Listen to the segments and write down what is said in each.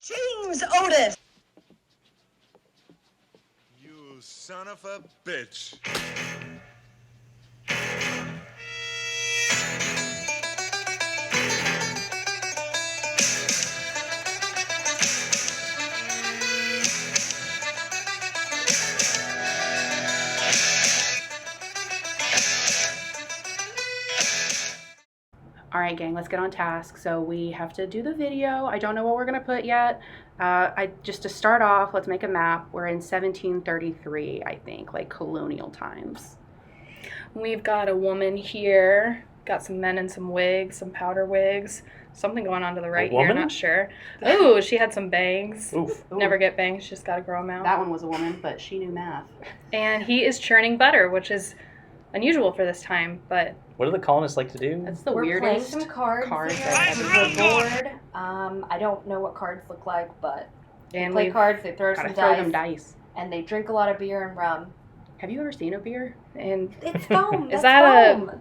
James Otis! You son of a bitch. All right, gang, let's get on task. So we have to do the video. I don't know what we're gonna put yet. Just to start off, let's make a map. We're in 1733, I think, like colonial times. We've got a woman here, got some men in some wigs, some powder wigs, something going on to the right here, not sure. Oh, she had some bangs. Oof. Never get bangs, just gotta grow them out. That one was a woman, but she knew math. And he is churning butter, which is unusual for this time, but... What do the colonists like to do? That's the We're weirdest playing some cards. I've We're bored. I don't know what cards look like, but they And play we've cards, they throw gotta some throw dice, them dice. and they drink a lot of beer and rum. Have you ever seen a beer? And It's foam. Is That's that foam.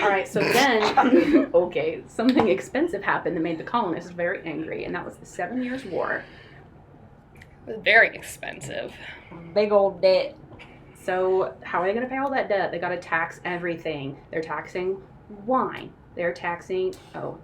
All right, so then, okay, something expensive happened that made the colonists very angry, and that was the 7 Years' War. it was very expensive. Big old debt. So how are they going to pay all that debt? They got to tax everything. They're taxing wine. They're taxing,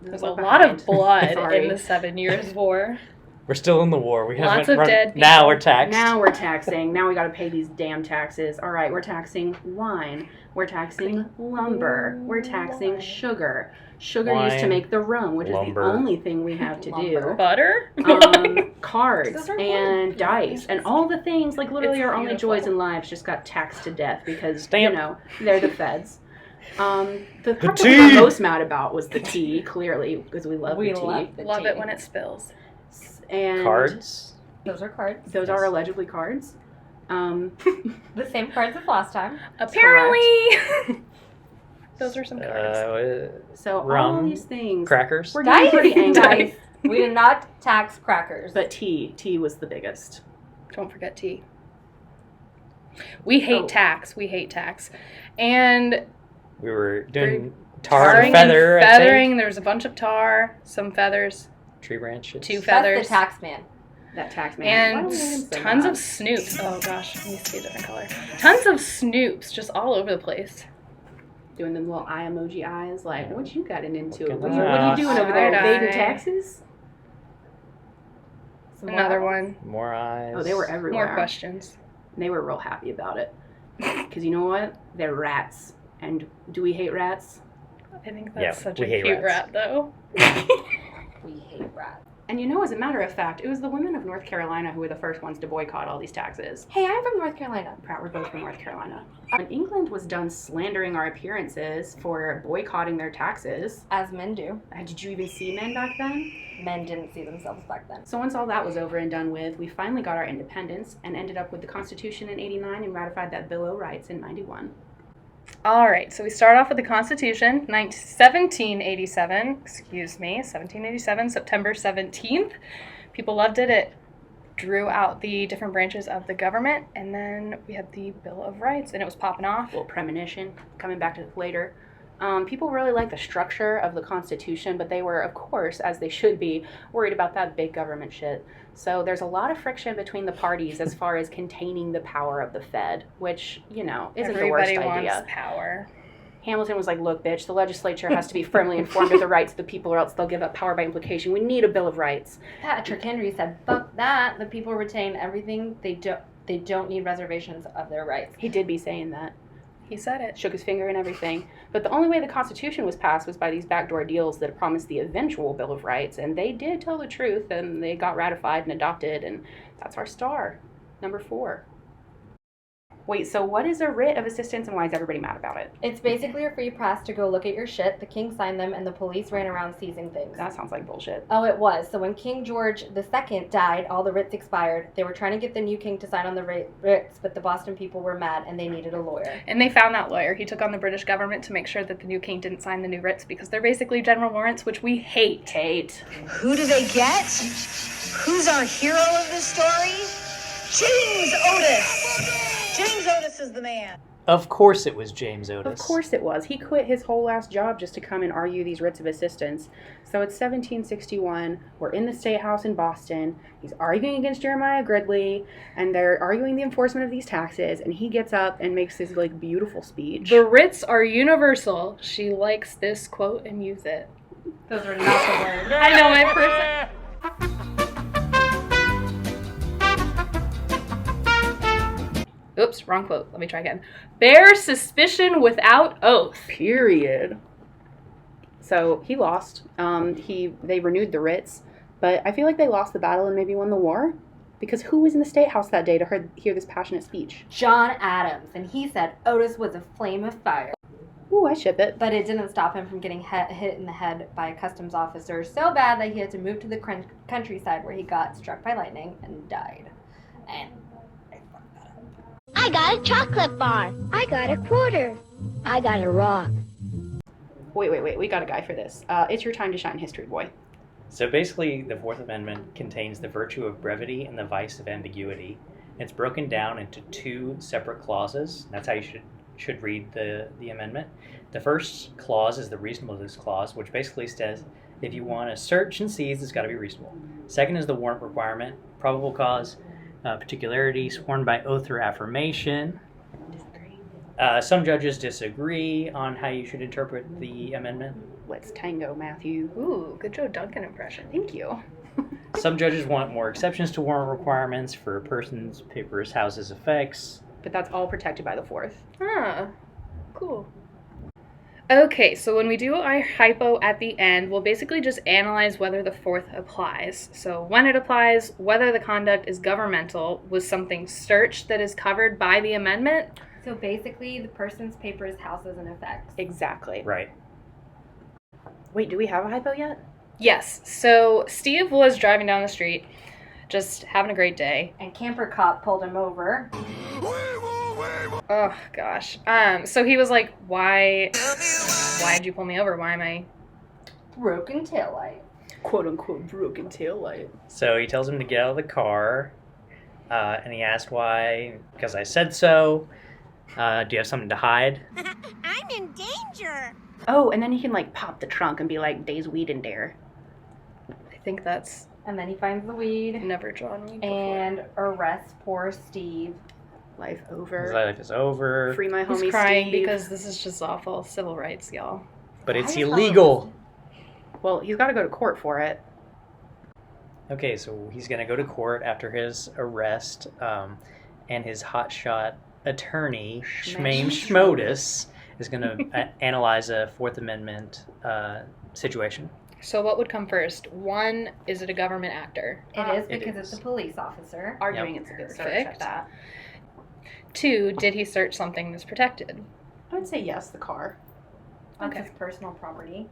There's a lot of blood Sorry. in the 7 Years' War. We're still in the war. We Lots haven't of run. dead people. Now we're taxed. Now we're taxing. Now we got to pay these damn taxes. All right, we're taxing wine. We're taxing lumber. We're taxing sugar. Sugar used to Wine, make the rum, which lumber. is the only thing we have to do. Butter? Cards Those are and good. dice and all the things, like literally It's our only beautiful. joys in lives just got taxed to death because, Stamp. you know, they're the feds. The part that tea. we were most mad about was the tea, clearly, because we love We the tea. love the Love tea. it when it spills. And Cards. Those are cards. those are allegedly cards. The same cards as last time. Apparently! Those are some cards. So all Rum, these things, Crackers. we're getting pretty angry. Dice. We did not tax crackers. But tea was the biggest. Don't forget tea. We hate Oh. tax. We hate tax. And We were doing tarring tar and feather. and I think. feathering. There's a bunch of tar, some feathers, Tree branches. 2 That's feathers, the tax man. That tax man. Why and do we hate him so tons bad? of snoops. Oh gosh, let me see a different color. Tons of snoops just all over the place. Doing them little eye emoji eyes, like, what you gotten into? Look at What are you that. doing over there? Side Evading eye. taxes? Some Another more. one. More eyes. Oh, they were everywhere. More questions. And they were real happy about it. Because you know what? They're rats. And do we hate rats? I think Yeah, that's such we a hate cute rats. rat, though. We hate rats. And you know, as a matter of fact, it was the women of North Carolina who were the first ones to boycott all these taxes. Hey, I'm from North Carolina. Proud we're both from North Carolina. When England was done slandering our appearances for boycotting their taxes, As men do. did you even see men back then? Men didn't see themselves back then. So once all that was over and done with, we finally got our independence and ended up with the Constitution in 89 and ratified that Bill of Rights in 91. All right, so we start off with the Constitution, 1787, September 17th. People loved it. It drew out the different branches of the government, and then we had the Bill of Rights, and it was popping off. Little premonition, coming back to it later. People really liked the structure of the Constitution, but they were, of course, as they should be, worried about that big government shit. So there's a lot of friction between the parties as far as containing the power of the Fed, which, you know, isn't the worst Everybody idea. wants power. Hamilton was like, look, bitch, the legislature has to be firmly informed of the rights of the people or else they'll give up power by implication. We need a Bill of Rights. Patrick Henry said, fuck that. The people retain everything. They don't need reservations of their rights. He did be saying that. He said it. Shook his finger and everything. But the only way the Constitution was passed was by these backdoor deals that promised the eventual Bill of Rights. And they did tell the truth, and they got ratified and adopted, and that's our star, number 4. Wait, so what is a writ of assistance and why is everybody mad about it? It's basically a free pass to go look at your shit. The king signed them, and the police ran around seizing things. That sounds like bullshit. Oh, it was. So when King George II died, all the writs expired. They were trying to get the new king to sign on the writs, but the Boston people were mad, and they needed a lawyer. And they found that lawyer. He took on the British government to make sure that the new king didn't sign the new writs because they're basically general warrants, which we hate. Who do they get? Who's our hero of this story? James Otis! James Otis is the man. Of course it was James Otis. Of course it was. He quit his whole last job just to come and argue these writs of assistance. So it's 1761. We're in the State House in Boston. He's arguing against Jeremiah Gridley, and they're arguing the enforcement of these taxes. And he gets up and makes this like beautiful speech. The writs are universal. She likes this quote and use it. Those are not the words. I know my person. Oops, wrong quote. Let me try again. Bear suspicion without oath. Period. So he lost. They renewed the writs, but I feel like they lost the battle and maybe won the war, because who was in the State House that day to hear this passionate speech? John Adams, and he said Otis was a flame of fire. Ooh, I ship it. But it didn't stop him from getting hit in the head by a customs officer so bad that he had to move to the countryside where he got struck by lightning and died. And I got a chocolate bar. I got a quarter. I got a rock. Wait. We got a guy for this. It's your time to shine, history boy. So basically, the Fourth Amendment contains the virtue of brevity and the vice of ambiguity. It's broken down into two separate clauses. That's how you should read the amendment. The first clause is the reasonableness clause, which basically says if you want to search and seize, it's got to be reasonable. Second is the warrant requirement, probable cause, particularity, sworn by oath or affirmation. Some judges disagree on how you should interpret the amendment. Let's tango, Matthew. Ooh, good Joe Duncan impression. Thank you. Some judges want more exceptions to warrant requirements for persons, papers, houses, effects. But that's all protected by the Fourth. Ah, cool. Okay, so when we do our hypo at the end, we'll basically just analyze whether the Fourth applies. So when it applies, whether the conduct is governmental, was something searched that is covered by the amendment? so basically the person's, papers, houses, and effects. Exactly. Right. Wait, do we have a hypo yet? Yes, so Steve was driving down the street, just having a great day. And camper cop pulled him over. Oh gosh. So he was like, why'd you pull me over? Why am I... Broken taillight. Quote unquote broken taillight. So he tells him to get out of the car, and he asked why, because I said so. Do you have something to hide? I'm in danger. Oh, and then he can like pop the trunk and be like, "Days weed in there." I think that's And then he finds the weed never drawn me before. and arrests poor Steve. Life His over. life is over, Free my He's homie crying Steve. because this is just awful. Civil rights, y'all. but Why it's is all illegal. Well, he's got to go to court for it. Okay, so he's going to go to court after his arrest, and his hotshot attorney, Shmaim Shmodus, is going to analyze a Fourth Amendment situation. So what would come first? One, is it a government actor? It is It because is. it's a police officer. Arguing Yep. it's a good search Perfect. at that. Two, did he search something that's protected? I would say yes, the car. That's Okay. his personal property.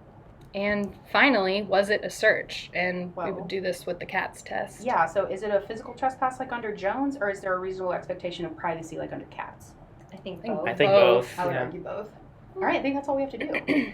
And finally, was it a search? And we Well- would do this with the CATS test. Yeah, so is it a physical trespass like under Jones, or is there a reasonable expectation of privacy like under Cats? I think think both. I think Both. both. I would yeah. argue both. All right, I think that's all we have to do.